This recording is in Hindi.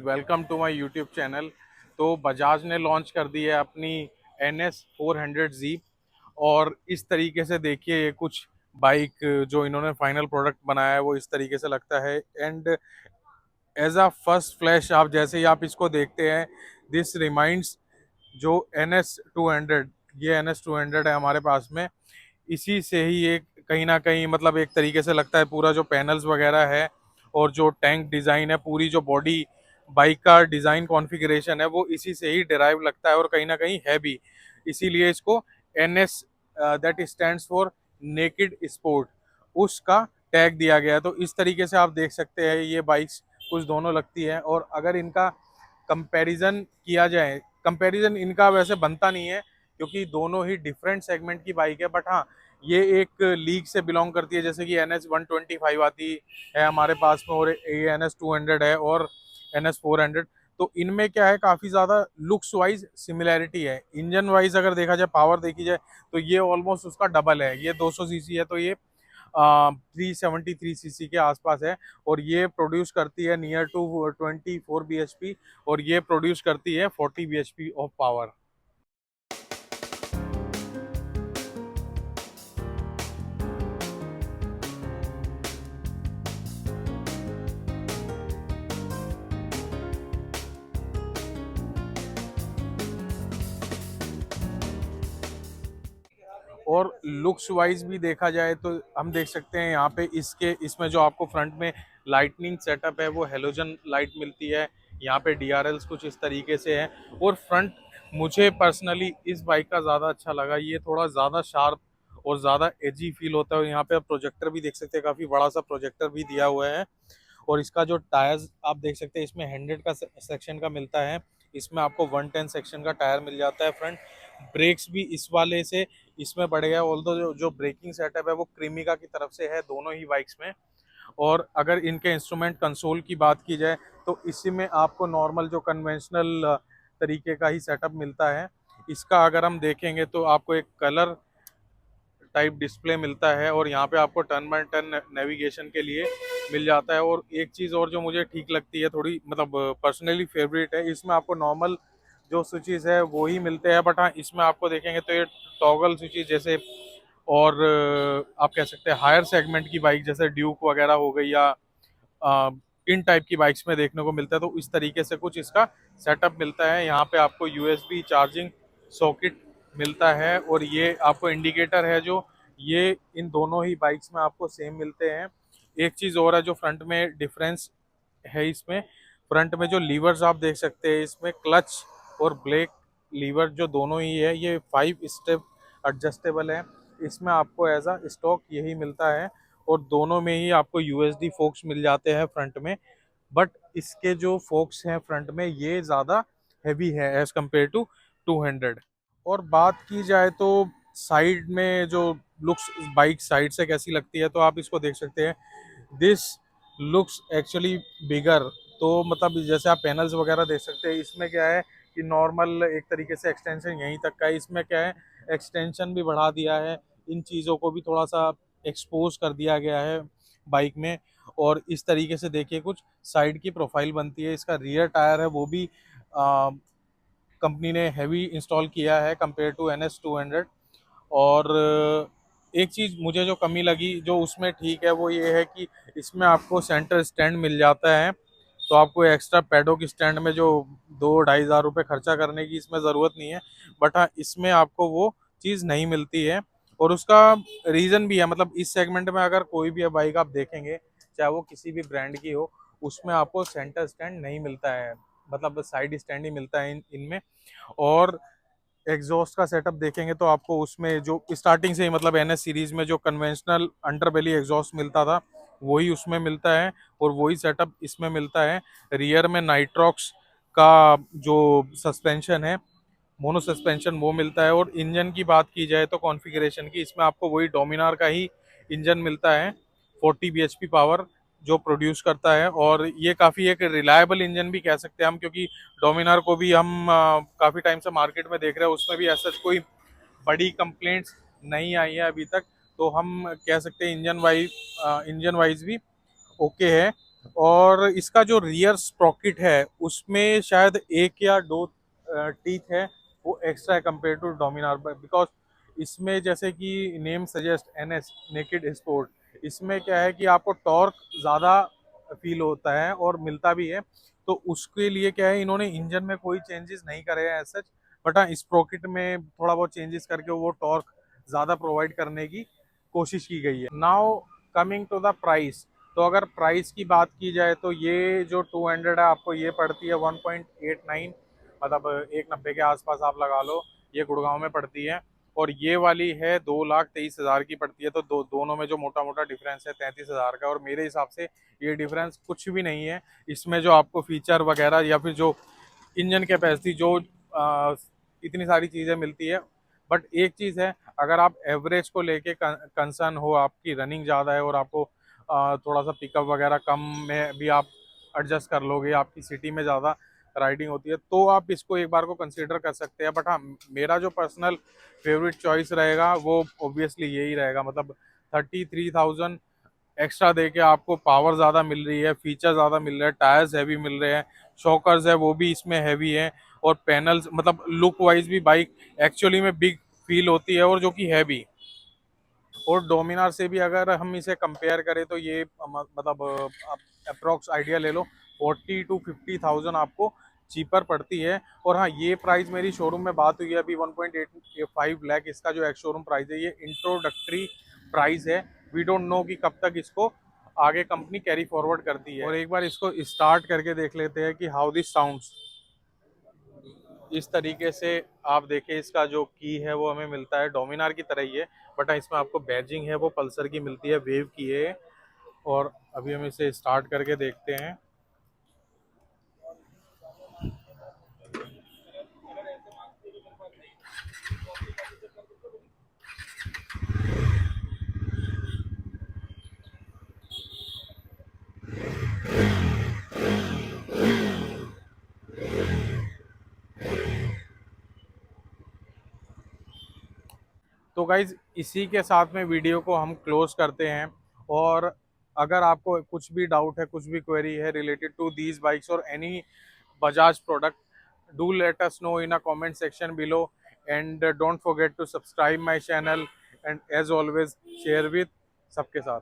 Welcome to my YouTube channel. तो बजाज ने लॉन्च कर दी है अपनी NS 400Z। और इस तरीके से देखिए ये कुछ बाइक जो इन्होंने फाइनल प्रोडक्ट बनाया है वो इस तरीके से लगता है। And as a first flash आप जैसे ही आप इसको देखते हैं, दिस रिमाइंड्स जो NS 200, ये NS 200 है हमारे पास में। इसी से ही एक कहीं ना कहीं मतलब एक तरीके से लगता है पूरा जो पैनल्स वगैरह है और जो टैंक डिज़ाइन है, पूरी जो बॉडी बाइक का डिज़ाइन कॉन्फ़िगरेशन है वो इसी से ही डिराइव लगता है और कहीं ना कहीं है भी। इसीलिए इसको NS, that stands for naked sport, उसका टैग दिया गया है। तो इस तरीके से आप देख सकते हैं ये बाइक्स कुछ दोनों लगती है। और अगर इनका कंपैरिजन किया जाए, कंपैरिजन इनका वैसे बनता नहीं है क्योंकि दोनों ही डिफरेंट सेगमेंट की बाइक है। बट हाँ, ये एक लीग से बिलोंग करती है, जैसे कि NS 125 आती है हमारे पास में, और ये NS 200 है और NS 400। तो इनमें क्या है, काफ़ी ज़्यादा लुक्स वाइज सिमिलैरिटी है। इंजन वाइज अगर देखा जाए, पावर देखी जाए, तो ये ऑलमोस्ट उसका डबल है। ये 200 सीसी है तो ये 373 सीसी के आसपास है। और ये प्रोड्यूस करती है नियर टू 24 bhp, और ये प्रोड्यूस करती है 40 bhp ऑफ पावर। और लुक्स वाइज भी देखा जाए तो हम देख सकते हैं यहाँ पे इसमें जो आपको फ्रंट में लाइटनिंग सेटअप है वो हेलोजन लाइट मिलती है। यहाँ पे DRLs कुछ इस तरीके से है। और फ्रंट मुझे पर्सनली इस बाइक का ज़्यादा अच्छा लगा, ये थोड़ा ज़्यादा शार्प और ज़्यादा एजी फील होता है। और यहाँ पे आप प्रोजेक्टर भी देख सकते हैं, काफ़ी बड़ा सा प्रोजेक्टर भी दिया हुआ है। और इसका जो टायर्स आप देख सकते हैं, इसमें 100 का सेक्शन का मिलता है, इसमें आपको 110 सेक्शन का टायर मिल जाता है। फ्रंट ब्रेक्स भी इस वाले से इसमें बढ़ गया, ऑल्दो जो ब्रेकिंग सेटअप है वो क्रीमिका की तरफ से है दोनों ही बाइक्स में। और अगर इनके इंस्ट्रूमेंट कंसोल की बात की जाए तो इसी में आपको नॉर्मल जो कन्वेंशनल तरीके का ही सेटअप मिलता है। इसका अगर हम देखेंगे तो आपको एक कलर टाइप डिस्प्ले मिलता है, और यहाँ पे आपको टर्न बाय टर्न नेविगेशन के लिए मिल जाता है। और एक चीज़ और जो मुझे ठीक लगती है, थोड़ी मतलब पर्सनली फेवरेट है, इसमें आपको नॉर्मल जो स्विचेस है वो ही मिलते हैं। बट हाँ, इसमें आपको देखेंगे तो ये टॉगल स्विचेस जैसे, और आप कह सकते हैं हायर सेगमेंट की बाइक जैसे ड्यूक वगैरह हो गई या इन टाइप की बाइक्स में देखने को मिलता है। तो इस तरीके से कुछ इसका सेटअप मिलता है। यहाँ पे आपको USB चार्जिंग सॉकेट मिलता है, और ये आपको इंडिकेटर है जो ये इन दोनों ही बाइक्स में आपको सेम मिलते हैं। एक चीज़ और है जो फ्रंट में डिफरेंस है, इसमें फ्रंट में जो लीवर्स आप देख सकते हैं, इसमें क्लच और ब्रेक लीवर जो दोनों ही है ये 5 स्टेप एडजस्टेबल है। इसमें आपको एज अ स्टॉक यही मिलता है। और दोनों में ही आपको USD फोक्स मिल जाते हैं फ्रंट में। बट इसके जो फोक्स हैं फ्रंट में ये ज़्यादा हैवी है एज कम्पेयर टू 200। और बात की जाए तो साइड में जो लुक्स बाइक साइड से कैसी लगती है, तो आप इसको देख सकते हैं, दिस लुक्स एक्चुअली बिगर। तो मतलब जैसे आप पैनल्स वगैरह देख सकते हैं, इसमें क्या है कि नॉर्मल एक तरीके से एक्सटेंशन यहीं तक का है। इसमें क्या है, एक्सटेंशन भी बढ़ा दिया है, इन चीज़ों को भी थोड़ा सा एक्सपोज कर दिया गया है बाइक में। और इस तरीके से देखिए कुछ साइड की प्रोफाइल बनती है। इसका रियर टायर है वो भी कंपनी ने हैवी इंस्टॉल किया है कंपेयर टू NS 200। और एक चीज़ मुझे जो कमी लगी जो उसमें ठीक है वो ये है कि इसमें आपको सेंटर स्टैंड मिल जाता है। तो आपको एक्स्ट्रा पैडोक स्टैंड में जो 2-2.5 हज़ार रुपये खर्चा करने की इसमें ज़रूरत नहीं है। बट हाँ, इसमें आपको वो चीज़ नहीं मिलती है। और उसका रीज़न भी है, मतलब इस सेगमेंट में अगर कोई भी बाइक आप देखेंगे, चाहे वो किसी भी ब्रांड की हो, उसमें आपको सेंटर स्टैंड नहीं मिलता है, मतलब साइड स्टैंड ही मिलता है इनमें। और एग्जॉस्ट का सेटअप देखेंगे तो आपको उसमें जो स्टार्टिंग से ही मतलब NS सीरीज में जो कन्वेंशनल अंडरबेली एग्जॉस्ट मिलता था वही उसमें मिलता है, और वही सेटअप इसमें मिलता है। रियर में नाइट्रॉक्स का जो सस्पेंशन है, मोनो सस्पेंशन, वो मिलता है। और इंजन की बात की जाए तो कॉन्फ़िगरेशन की, इसमें आपको वही डोमिनार का ही इंजन मिलता है, 40 bhp पावर जो प्रोड्यूस करता है। और ये काफ़ी एक रिलायबल इंजन भी कह सकते हैं हम, क्योंकि डोमिनार को भी हम काफ़ी टाइम से मार्केट में देख रहे हैं, उसमें भी ऐसा कोई बड़ी कंप्लेंट्स नहीं आई है अभी तक। तो हम कह सकते हैं इंजन वाइज भी ओके है। और इसका जो रियर स्प्रॉकेट है उसमें शायद एक या दो टीथ है वो एक्स्ट्रा है कंपेयर टू डोमिनार, बिकॉज इसमें जैसे कि name suggest NS naked sport, इसमें क्या है कि आपको टॉर्क ज़्यादा फील होता है और मिलता भी है। तो उसके लिए क्या है, इन्होंने इंजन में कोई चेंजेस नहीं करे हैं सच, बट हाँ स्प्रॉकेट में थोड़ा बहुत चेंजेस करके वो टॉर्क ज़्यादा प्रोवाइड करने की कोशिश की गई है। Now coming to the price, तो अगर प्राइस की बात की जाए तो ये जो 200 है आपको ये पड़ती है 1.89, मतलब 190 के आसपास आप लगा लो, ये गुड़गांव में पड़ती है। और ये वाली है 2,23,000 की पड़ती है। तो दोनों में जो मोटा मोटा डिफरेंस है 33,000 का, और मेरे हिसाब से ये डिफरेंस कुछ भी नहीं है। इसमें जो आपको फीचर वगैरह या फिर जो इंजन कैपेसिटी जो इतनी सारी चीज़ें मिलती है, बट एक चीज़ है, अगर आप एवरेज को लेके कंसर्न हो, आपकी रनिंग ज़्यादा है और आपको थोड़ा सा पिकअप वगैरह कम में भी आप एडजस्ट कर लोगे, आपकी सिटी में ज़्यादा राइडिंग होती है, तो आप इसको एक बार को कंसीडर कर सकते हैं। बट हाँ मेरा जो पर्सनल फेवरेट चॉइस रहेगा वो ऑब्वियसली यही रहेगा। मतलब 33,000 एक्स्ट्रा दे के आपको पावर ज़्यादा मिल रही है, फीचर ज़्यादा मिल रहे हैं, टायर्स हैवी मिल रहे हैं, शॉकर्स है वो भी इसमें हैवी है, और पैनल्स मतलब लुक वाइज भी बाइक एक्चुअली में बिग फील होती है और जो कि हैवी। और डोमिनार से भी अगर हम इसे कंपेयर करें तो ये मतलब आप अप्रोक्स आइडिया ले लो 40 to 50,000 आपको चीपर पड़ती है। और हाँ ये प्राइस मेरी शोरूम में बात हुई है अभी 1.85 लाख इसका जो एक्स शोरूम प्राइस है, ये इंट्रोडक्टरी प्राइस है। वी डोंट नो कि कब तक इसको आगे कंपनी कैरी फॉरवर्ड करती है। और एक बार इसको स्टार्ट करके देख लेते हैं कि हाउ दिस साउंड्स। इस तरीके से आप देखें, इसका जो की है वो हमें मिलता है डोमिनार की तरह ही है, बट इसमें आपको बैजिंग है वो पल्सर की मिलती है, वेव की है। और अभी हम इसे स्टार्ट करके देखते हैं। तो गाइज इसी के साथ में वीडियो को हम क्लोज करते हैं। और अगर आपको कुछ भी डाउट है, कुछ भी क्वेरी है रिलेटेड टू दीज बाइक्स और any Bajaj product, do let us know in a comment section below, and don't forget to subscribe my channel, and as always share with सबके साथ।